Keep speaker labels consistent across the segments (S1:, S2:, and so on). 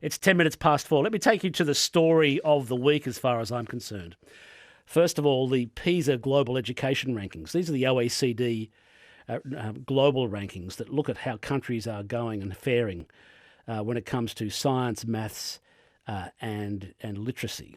S1: It's 10 minutes past 4. Let me take you to the story of the week as far as I'm concerned. First of all, the PISA Global Education Rankings. These are the OECD global rankings that look at how countries are going and faring when it comes to science, maths and literacy.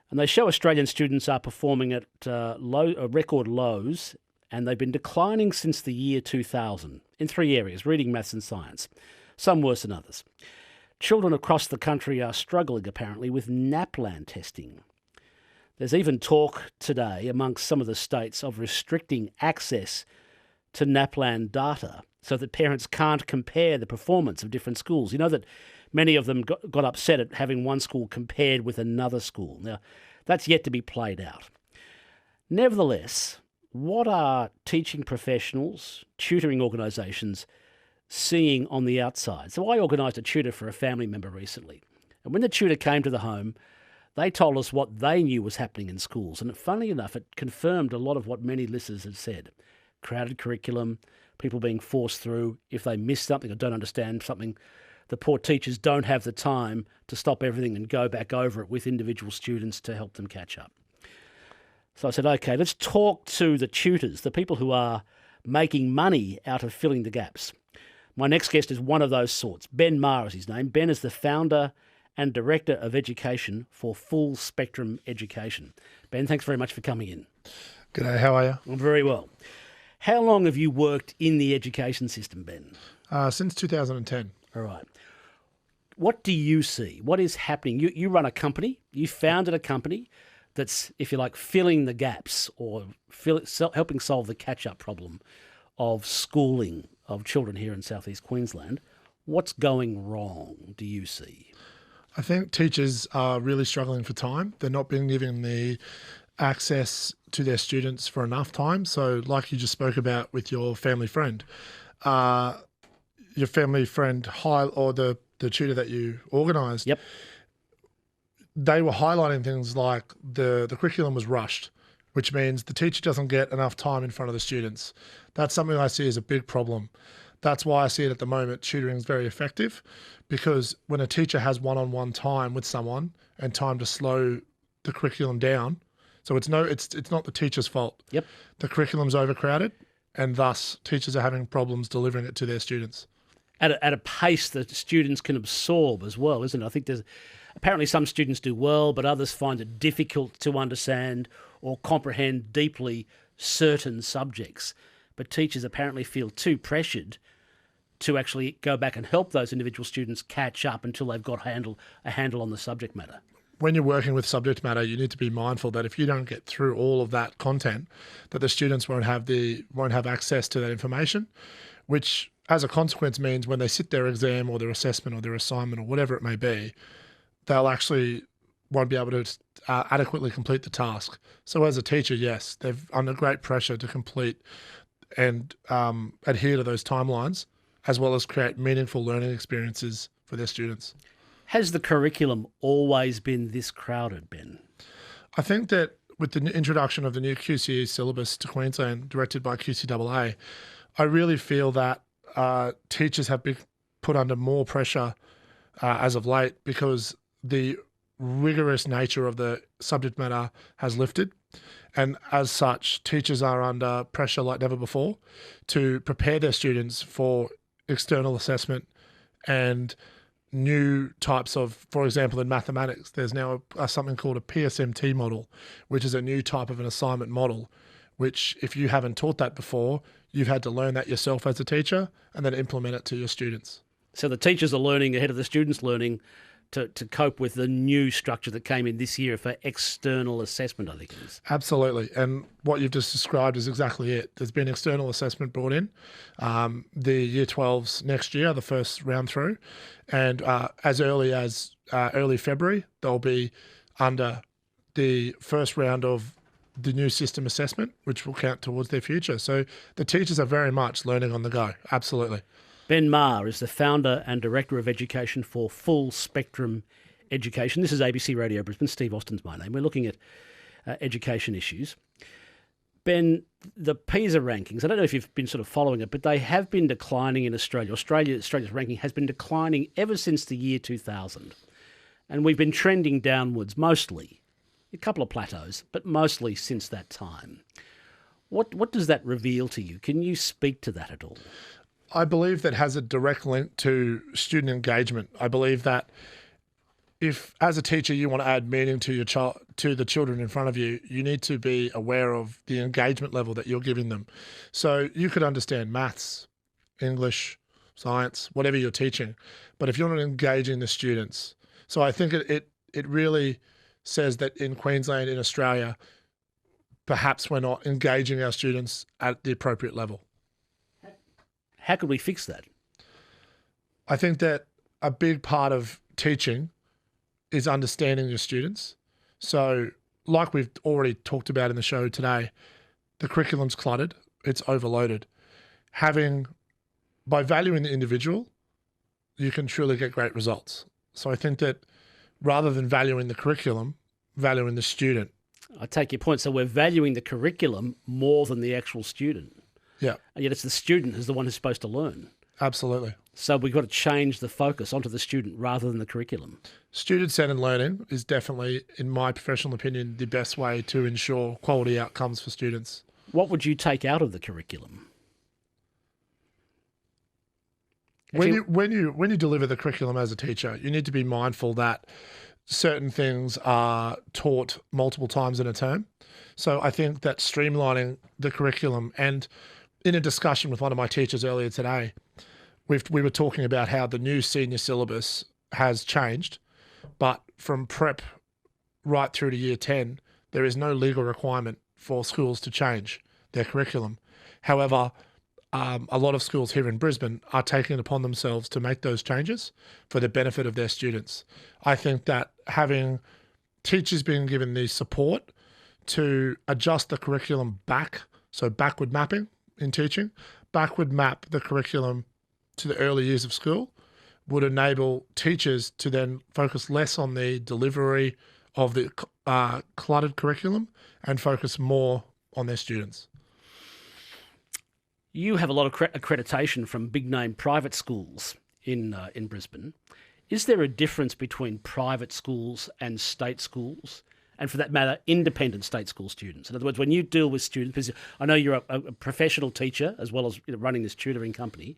S1: And they show Australian students are performing at record lows, and they've been declining since the year 2000 in three areas: reading, maths and science, some worse than others. Children across the country are struggling, apparently, with NAPLAN testing. There's even talk today amongst some of the states of restricting access to NAPLAN data so that parents can't compare the performance of different schools. You know that many of them got upset at having one school compared with another school. Now, that's yet to be played out. Nevertheless, what are teaching professionals, tutoring organisations seeing on the outside? So I organised a tutor for a family member recently. And when the tutor came to the home, they told us what they knew was happening in schools. And funnily enough, it confirmed a lot of what many listeners had said. Crowded curriculum, people being forced through. If they miss something or don't understand something, the poor teachers don't have the time to stop everything and go back over it with individual students to help them catch up. So I said, okay, let's talk to the tutors, the people who are making money out of filling the gaps. My next guest is one of those sorts. Ben Maher is his name. Ben is the founder and Director of Education for Full Spectrum Education. Ben, thanks very much for coming in.
S2: G'day, how are you?
S1: I'm very well. How long have you worked in the education system, Ben?
S2: Since 2010.
S1: All right. What do you see? What is happening? You run a company. You founded a company that's, if you like, filling the gaps or helping solve the catch-up problem of schooling of children here in southeast Queensland. What's going wrong, do you see?
S2: I think teachers are really struggling for time. They're not being given the access to their students for enough time. So like you just spoke about with your family friend, or the tutor that you organised,
S1: Yep.
S2: They were highlighting things like the curriculum was rushed, which means the teacher doesn't get enough time in front of the students. That's something I see as a big problem. That's why I see it at the moment. Tutoring is very effective because when a teacher has one-on-one time with someone and time to slow the curriculum down, so it's not the teacher's fault.
S1: Yep.
S2: The curriculum's overcrowded and thus teachers are having problems delivering it to their students.
S1: At a pace that students can absorb as well, isn't it? I think apparently some students do well, but others find it difficult to understand or comprehend deeply certain subjects. But teachers apparently feel too pressured to actually go back and help those individual students catch up until they've got a handle on the subject matter.
S2: When you're working with subject matter, you need to be mindful that if you don't get through all of that content, that the students won't have access to that information, which as a consequence means when they sit their exam or their assessment or their assignment or whatever it may be, they'll actually won't be able to adequately complete the task. So as a teacher, yes, they're under great pressure to complete and adhere to those timelines, as well as create meaningful learning experiences for their students.
S1: Has the curriculum always been this crowded, Ben?
S2: I think that with the introduction of the new QCE syllabus to Queensland, directed by QCAA, I really feel that teachers have been put under more pressure as of late because the rigorous nature of the subject matter has lifted. And as such, teachers are under pressure like never before to prepare their students for external assessment and new types of, for example, in mathematics, there's now something called a PSMT model, which is a new type of an assignment model, which if you haven't taught that before, you've had to learn that yourself as a teacher and then implement it to your students.
S1: So the teachers are learning ahead of the students learning to cope with the new structure that came in this year for external assessment, I think it is.
S2: Absolutely. And what you've just described is exactly it. There's been external assessment brought in. The Year 12s next year, the first round through. And as early as early February, they'll be under the first round of the new system assessment, which will count towards their future. So the teachers are very much learning on the go. Absolutely.
S1: Ben Maher is the founder and director of education for Full Spectrum Education. This is ABC Radio Brisbane. Steve Austin's my name. We're looking at education issues. Ben, the PISA rankings, I don't know if you've been sort of following it, but they have been declining in Australia. Australia's ranking has been declining ever since the year 2000. And we've been trending downwards mostly. A couple of plateaus, but mostly since that time. What does that reveal to you? Can you speak to that at all?
S2: I believe that has a direct link to student engagement. I believe that if, as a teacher, you want to add meaning to your child, to the children in front of you, you need to be aware of the engagement level that you're giving them. So you could understand maths, English, science, whatever you're teaching, but if you're not engaging the students, so I think it really says that in Queensland, in Australia, perhaps we're not engaging our students at the appropriate level.
S1: How could we fix that?
S2: I think that a big part of teaching is understanding your students. So like we've already talked about in the show today, the curriculum's cluttered, it's overloaded. By valuing the individual, you can truly get great results. So I think that rather than valuing the curriculum, valuing the student.
S1: I take your point. So we're valuing the curriculum more than the actual student.
S2: Yeah.
S1: And yet it's the student who's the one who's supposed to learn.
S2: Absolutely.
S1: So we've got to change the focus onto the student rather than the curriculum.
S2: Student-centered learning is definitely, in my professional opinion, the best way to ensure quality outcomes for students.
S1: What would you take out of the curriculum?
S2: When you deliver the curriculum as a teacher, you need to be mindful that certain things are taught multiple times in a term. So I think that streamlining the curriculum, and in a discussion with one of my teachers earlier today, we were talking about how the new senior syllabus has changed, but from prep right through to year 10, there is no legal requirement for schools to change their curriculum. However, a lot of schools here in Brisbane are taking it upon themselves to make those changes for the benefit of their students. I think that having teachers being given the support to adjust the curriculum back, so backward mapping in teaching, backward map the curriculum to the early years of school, would enable teachers to then focus less on the delivery of the cluttered curriculum and focus more on their students.
S1: You have a lot of accreditation from big-name private schools in Brisbane. Is there a difference between private schools and state schools? And for that matter, independent state school students? In other words, when you deal with students, because I know you're a professional teacher as well as running this tutoring company,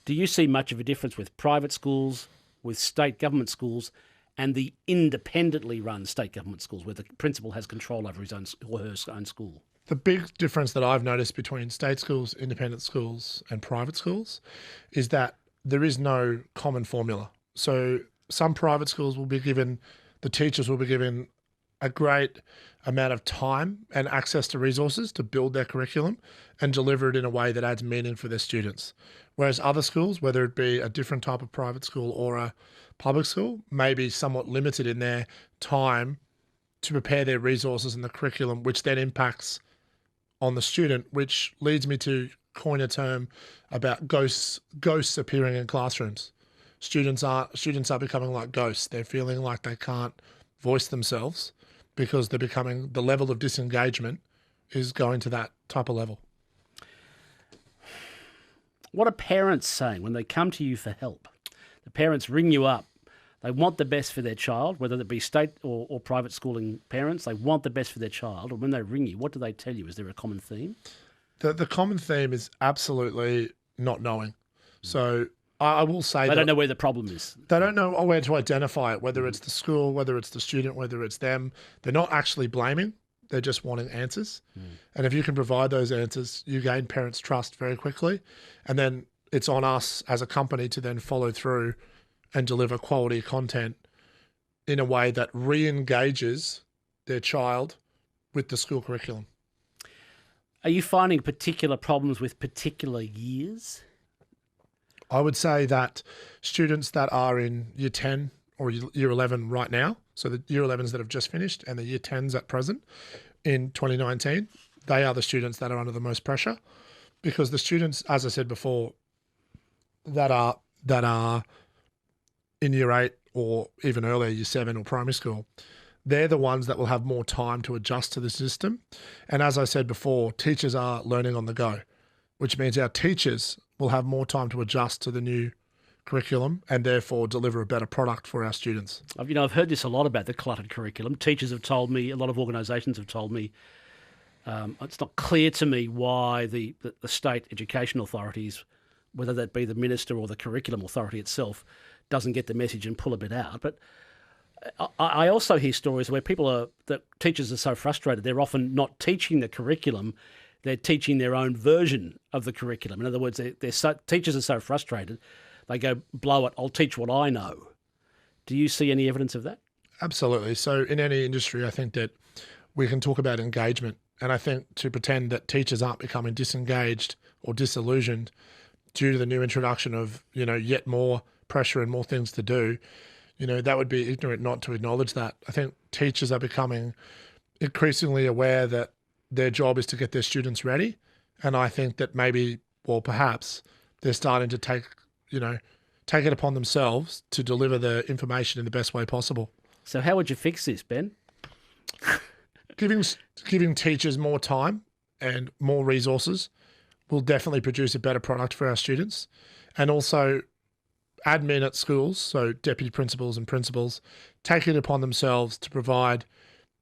S1: do you see much of a difference with private schools, with state government schools, and the independently run state government schools where the principal has control over his own or her own school?
S2: The big difference that I've noticed between state schools, independent schools, and private schools is that there is no common formula. So some private schools the teachers will be given a great amount of time and access to resources to build their curriculum and deliver it in a way that adds meaning for their students. Whereas other schools, whether it be a different type of private school or a public school, may be somewhat limited in their time to prepare their resources and the curriculum, which then impacts on the student, which leads me to coin a term about ghosts appearing in classrooms. Students are becoming like ghosts. They're feeling like they can't voice themselves because the level of disengagement is going to that type of level.
S1: What are parents saying when they come to you for help? The parents ring you up. They want the best for their child, whether it be state or private schooling parents. They want the best for their child. And when they ring you, what do they tell you? Is there a common theme?
S2: The common theme is absolutely not knowing. So I will say
S1: they don't know where the problem is.
S2: They don't know where to identify it, whether it's the school, whether it's the student, whether it's them. They're not actually blaming. They're just wanting answers. And if you can provide those answers, you gain parents' trust very quickly. And then it's on us as a company to then follow through and deliver quality content in a way that re-engages their child with the school curriculum.
S1: Are you finding particular problems with particular years?
S2: I would say that students that are in year 10 or year 11 right now, so the year 11s that have just finished and the year 10s at present in 2019, they are the students that are under the most pressure, because the students, as I said before, that are in year 8 or even earlier, year 7 or primary school, they're the ones that will have more time to adjust to the system. And as I said before, teachers are learning on the go, which means our teachers will have more time to adjust to the new curriculum and therefore deliver a better product for our students.
S1: I've heard this a lot about the cluttered curriculum. Teachers have told me, a lot of organisations have told me, it's not clear to me why the state education authorities, whether that be the minister or the curriculum authority itself, doesn't get the message and pull a bit out. But I also hear stories where that teachers are so frustrated, they're often not teaching the curriculum, they're teaching their own version of the curriculum. In other words, teachers are so frustrated, they go, blow it, I'll teach what I know. Do you see any evidence of that?
S2: Absolutely. So in any industry, I think that we can talk about engagement. And I think to pretend that teachers aren't becoming disengaged or disillusioned due to the new introduction of, yet more pressure and more things to do, that would be ignorant not to acknowledge that. I think teachers are becoming increasingly aware that their job is to get their students ready. And I think that maybe, or perhaps, they're starting to take it upon themselves to deliver the information in the best way possible.
S1: So how would you fix this, Ben?
S2: Giving teachers more time and more resources will definitely produce a better product for our students. And also admin at schools, so deputy principals and principals, take it upon themselves to provide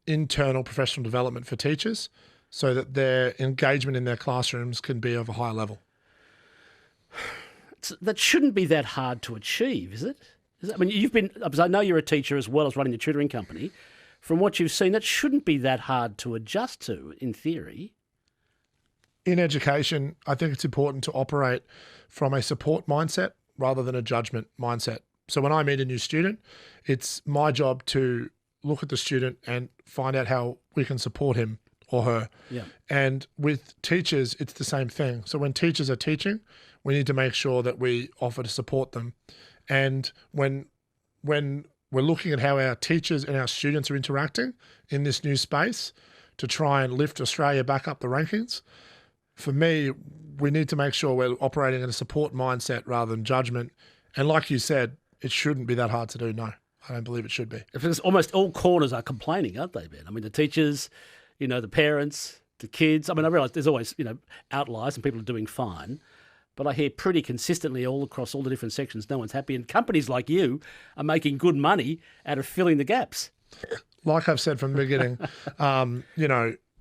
S2: internal professional development for teachers so that their engagement in their classrooms can be of a higher level.
S1: That shouldn't be that hard to achieve, is it? I mean, because I know you're a teacher as well as running a tutoring company. From what you've seen, that shouldn't be that hard to adjust to, in theory.
S2: In education, I think it's important to operate from a support mindset rather than a judgment mindset. So when I meet a new student, it's my job to look at the student and find out how we can support him or her.
S1: Yeah.
S2: And with teachers, it's the same thing. So when teachers are teaching, we need to make sure that we offer to support them. And when we're looking at how our teachers and our students are interacting in this new space to try and lift Australia back up the rankings, for me, we need to make sure we're operating in a support mindset rather than judgment. And like you said, it shouldn't be that hard to do. No, I don't believe it should be.
S1: If it's almost all corners are complaining, aren't they, Ben? I mean, the teachers, the parents, the kids. I mean, I realise there's always, outliers and people are doing fine. But I hear pretty consistently all across all the different sections, no one's happy. And companies like you are making good money out of filling the gaps.
S2: Like I've said from the beginning,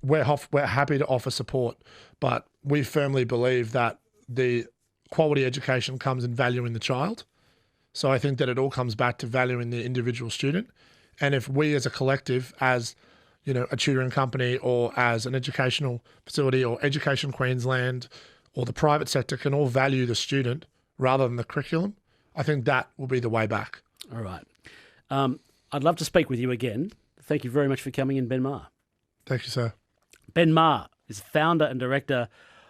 S2: we're happy to offer support, but we firmly believe that the quality education comes in valuing the child. So I think that it all comes back to valuing the individual student. And if we as a collective, as a tutoring company or as an educational facility or Education Queensland or the private sector can all value the student rather than the curriculum, I think that will be the way back.
S1: All right. I'd love to speak with you again. Thank you very much for coming in, Ben Maher.
S2: Thank you, sir.
S1: Ben Maher is founder and director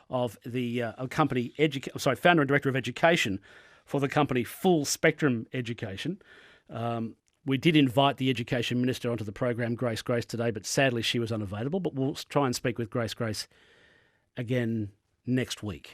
S1: of the company, founder and director of education for the company Full Spectrum Education. We did invite the Education Minister onto the program, Grace today, but sadly she was unavailable. But we'll try and speak with Grace again next week.